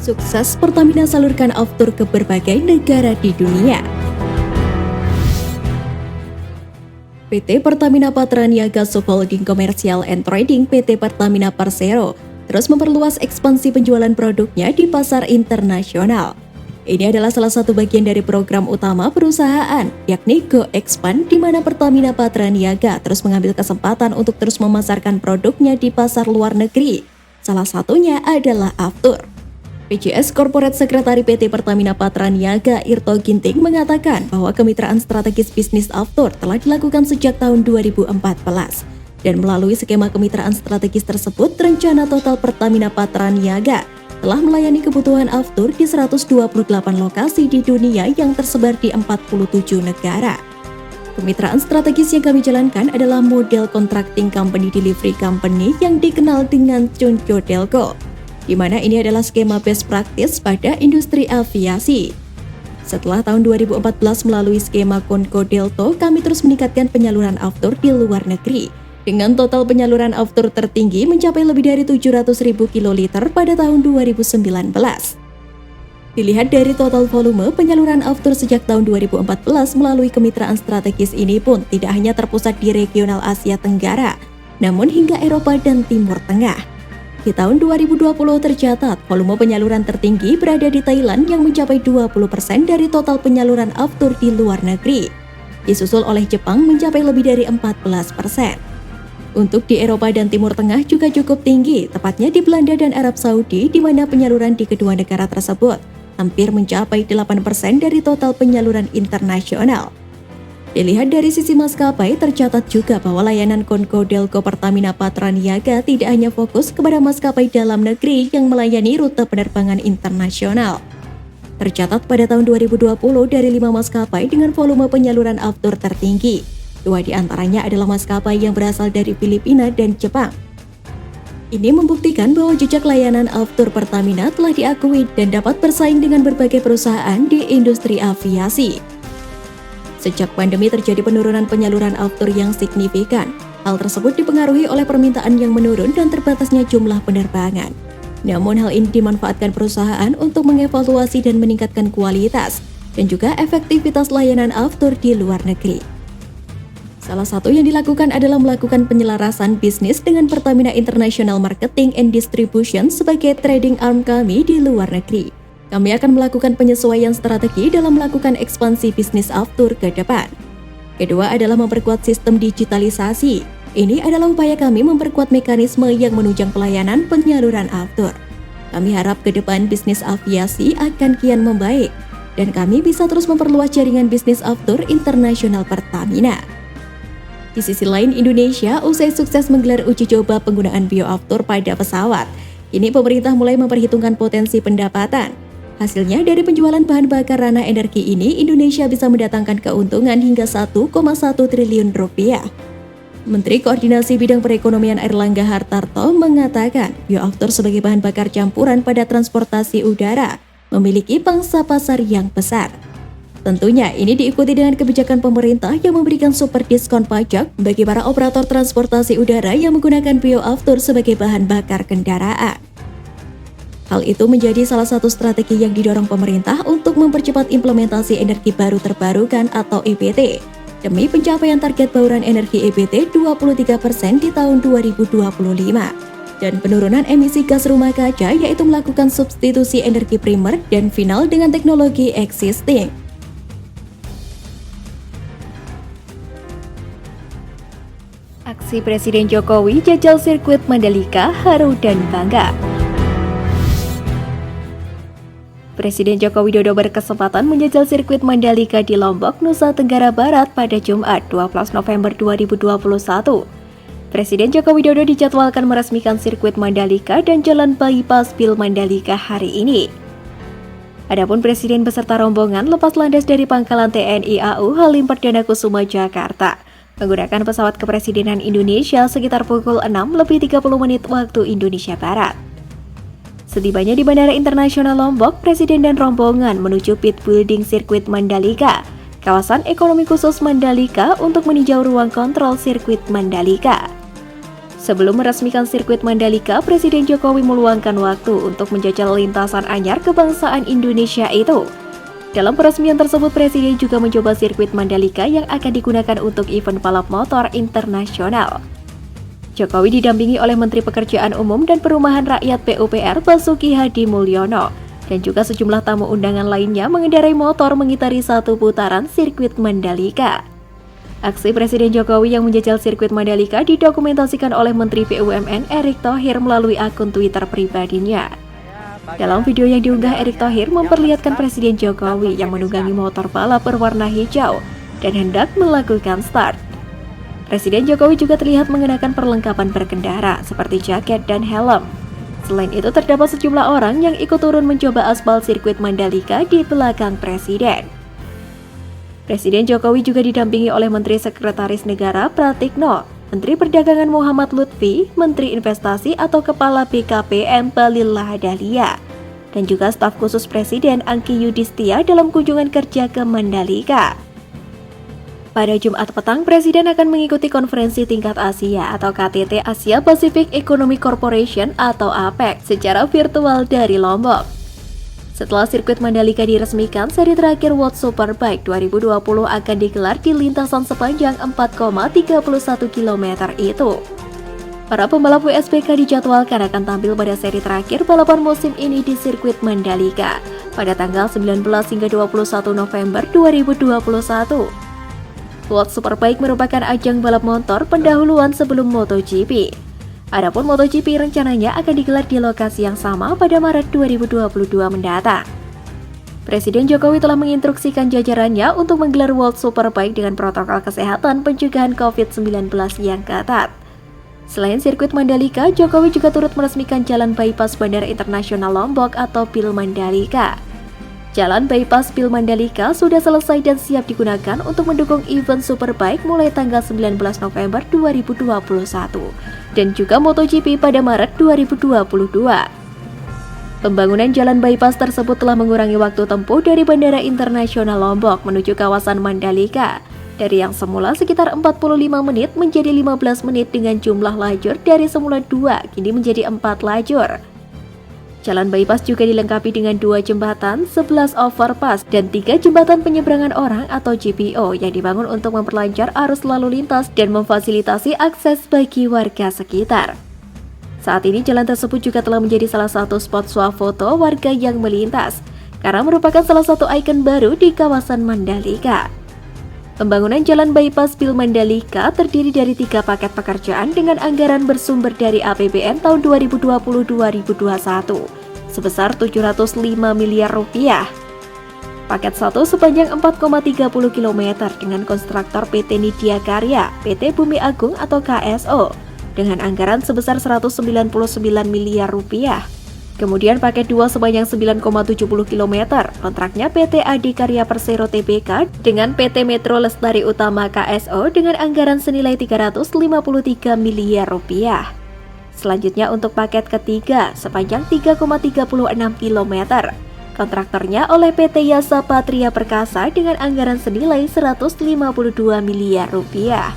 Sukses Pertamina salurkan aftur ke berbagai negara di dunia. PT Pertamina Patraniaga Subholding Commercial and Trading PT Pertamina Persero terus memperluas ekspansi penjualan produknya di pasar internasional. Ini adalah salah satu bagian dari program utama perusahaan, yakni Go Expand, di mana Pertamina Patraniaga terus mengambil kesempatan untuk terus memasarkan produknya di pasar luar negeri. Salah satunya adalah aftur. PJS Corporate Secretary PT Pertamina Patraniaga Irto Ginting mengatakan bahwa kemitraan strategis bisnis aftur telah dilakukan sejak tahun 2014. Dan melalui skema kemitraan strategis tersebut, rencana total Pertamina Patraniaga telah melayani kebutuhan aftur di 128 lokasi di dunia yang tersebar di 47 negara. Kemitraan strategis yang kami jalankan adalah model Contracting Company Delivery Company yang dikenal dengan Chuncho Delco, di mana ini adalah skema best practice pada industri aviasi. Setelah tahun 2014 melalui skema Conco Delto, kami terus meningkatkan penyaluran aftur di luar negeri, dengan total penyaluran aftur tertinggi mencapai lebih dari 700.000 kiloliter pada tahun 2019. Dilihat dari total volume penyaluran aftur sejak tahun 2014 melalui kemitraan strategis ini pun tidak hanya terpusat di regional Asia Tenggara, namun hingga Eropa dan Timur Tengah. Di tahun 2020 tercatat volume penyaluran tertinggi berada di Thailand yang mencapai 20% dari total penyaluran aftur di luar negeri. Disusul oleh Jepang mencapai lebih dari 14%. Untuk di Eropa dan Timur Tengah juga cukup tinggi, tepatnya di Belanda dan Arab Saudi, di mana penyaluran di kedua negara tersebut hampir mencapai 8% dari total penyaluran internasional. Dilihat dari sisi maskapai, tercatat juga bahwa layanan Conco Delco Pertamina Patraniaga tidak hanya fokus kepada maskapai dalam negeri yang melayani rute penerbangan internasional. Tercatat pada tahun 2020 dari 5 maskapai dengan volume penyaluran aftur tertinggi. 2 di antaranya adalah maskapai yang berasal dari Filipina dan Jepang. Ini membuktikan bahwa jejak layanan aftur Pertamina telah diakui dan dapat bersaing dengan berbagai perusahaan di industri aviasi. Sejak pandemi terjadi penurunan penyaluran aftur yang signifikan. Hal tersebut dipengaruhi oleh permintaan yang menurun dan terbatasnya jumlah penerbangan. Namun hal ini dimanfaatkan perusahaan untuk mengevaluasi dan meningkatkan kualitas dan juga efektivitas layanan aftur di luar negeri. Salah satu yang dilakukan adalah melakukan penyelarasan bisnis dengan Pertamina International Marketing and Distribution sebagai trading arm kami di luar negeri. Kami akan melakukan penyesuaian strategi dalam melakukan ekspansi bisnis aftur ke depan. Kedua adalah memperkuat sistem digitalisasi. Ini adalah upaya kami memperkuat mekanisme yang menunjang pelayanan penyaluran aftur. Kami harap ke depan bisnis aviasi akan kian membaik, dan kami bisa terus memperluas jaringan bisnis aftur internasional Pertamina. Di sisi lain, Indonesia usai sukses menggelar uji coba penggunaan bioaftur pada pesawat. Kini pemerintah mulai memperhitungkan potensi pendapatan. Hasilnya, dari penjualan bahan bakar ranah energi ini, Indonesia bisa mendatangkan keuntungan hingga 1,1 triliun rupiah. Menteri Koordinasi Bidang Perekonomian Airlangga Hartarto mengatakan, bioaftur sebagai bahan bakar campuran pada transportasi udara memiliki pangsa pasar yang besar. Tentunya, ini diikuti dengan kebijakan pemerintah yang memberikan super diskon pajak bagi para operator transportasi udara yang menggunakan bioaftur sebagai bahan bakar kendaraan. Hal itu menjadi salah satu strategi yang didorong pemerintah untuk mempercepat implementasi energi baru terbarukan atau EBT demi pencapaian target bauran energi EBT 23% di tahun 2025 dan penurunan emisi gas rumah kaca, yaitu melakukan substitusi energi primer dan final dengan teknologi existing. Aksi Presiden Jokowi jajal sirkuit Mandalika haru dan bangga. Presiden Joko Widodo berkesempatan menjajal sirkuit Mandalika di Lombok, Nusa Tenggara Barat pada Jumat 12 November 2021. Presiden Joko Widodo dijadwalkan meresmikan sirkuit Mandalika dan jalan bypass Pil Mandalika hari ini. Adapun Presiden beserta rombongan lepas landas dari Pangkalan TNI AU Halim Perdana Kusuma, Jakarta, menggunakan pesawat kepresidenan Indonesia sekitar pukul 6:30 waktu Indonesia Barat. Setibanya di Bandara Internasional Lombok, Presiden dan rombongan menuju pit building sirkuit Mandalika, kawasan ekonomi khusus Mandalika untuk meninjau ruang kontrol sirkuit Mandalika. Sebelum meresmikan sirkuit Mandalika, Presiden Jokowi meluangkan waktu untuk menjajal lintasan anyar kebangsaan Indonesia itu. Dalam peresmian tersebut, Presiden juga mencoba sirkuit Mandalika yang akan digunakan untuk event balap motor internasional. Jokowi didampingi oleh Menteri Pekerjaan Umum dan Perumahan Rakyat PUPR Basuki Hadi Mulyono, dan juga sejumlah tamu undangan lainnya mengendarai motor mengitari satu putaran sirkuit Mandalika. Aksi Presiden Jokowi yang menjajal sirkuit Mandalika didokumentasikan oleh Menteri BUMN Erick Thohir melalui akun Twitter pribadinya. Dalam video yang diunggah, Erick Thohir memperlihatkan Presiden Jokowi yang menunggangi motor balap berwarna hijau dan hendak melakukan start. Presiden Jokowi juga terlihat mengenakan perlengkapan berkendara seperti jaket dan helm. Selain itu, terdapat sejumlah orang yang ikut turun mencoba aspal sirkuit Mandalika di belakang Presiden. Presiden Jokowi juga didampingi oleh Menteri Sekretaris Negara Pratikno, Menteri Perdagangan Muhammad Lutfi, Menteri Investasi atau Kepala BKPM Bahlil Lahadalia, dan juga staf khusus Presiden Angki Yudhistia dalam kunjungan kerja ke Mandalika. Pada Jumat petang, Presiden akan mengikuti konferensi tingkat Asia atau KTT Asia Pacific Economic Corporation atau APEC secara virtual dari Lombok. Setelah sirkuit Mandalika diresmikan, seri terakhir World Superbike 2020 akan digelar di lintasan sepanjang 4,31 km itu. Para pembalap WSBK dijadwalkan akan tampil pada seri terakhir balapan musim ini di sirkuit Mandalika pada tanggal 19 hingga 21 November 2021. World Superbike merupakan ajang balap motor pendahuluan sebelum MotoGP. Adapun MotoGP rencananya akan digelar di lokasi yang sama pada Maret 2022 mendatang. Presiden Jokowi telah menginstruksikan jajarannya untuk menggelar World Superbike dengan protokol kesehatan pencegahan COVID-19 yang ketat. Selain sirkuit Mandalika, Jokowi juga turut meresmikan Jalan Bypass Bandara Internasional Lombok atau PIL Mandalika. Jalan Bypass PIL Mandalika sudah selesai dan siap digunakan untuk mendukung event Superbike mulai tanggal 19 November 2021 dan juga MotoGP pada Maret 2022. Pembangunan jalan bypass tersebut telah mengurangi waktu tempuh dari Bandara Internasional Lombok menuju kawasan Mandalika dari yang semula sekitar 45 menit menjadi 15 menit dengan jumlah lajur dari semula 2 kini menjadi 4 lajur. Jalan bypass juga dilengkapi dengan 2 jembatan, 11 overpass, dan 3 jembatan penyeberangan orang atau JPO yang dibangun untuk memperlancar arus lalu lintas dan memfasilitasi akses bagi warga sekitar. Saat ini jalan tersebut juga telah menjadi salah satu spot swafoto warga yang melintas, karena merupakan salah satu ikon baru di kawasan Mandalika. Pembangunan jalan bypass PIL Mandalika terdiri dari 3 paket pekerjaan dengan anggaran bersumber dari APBN tahun 2020-2021 sebesar 705 miliar rupiah. Paket 1 sepanjang 4,30 km dengan kontraktor PT Nidya Karya, PT Bumi Agung atau KSO dengan anggaran sebesar 199 miliar rupiah. Kemudian paket 2 sepanjang 9,70 km, kontraknya PT Adikarya Persero Tbk dengan PT Metro Lestari Utama KSO dengan anggaran senilai 353 miliar rupiah. Selanjutnya untuk paket ketiga sepanjang 3,36 km, kontraktornya oleh PT Yasa Patria Perkasa dengan anggaran senilai 152 miliar rupiah.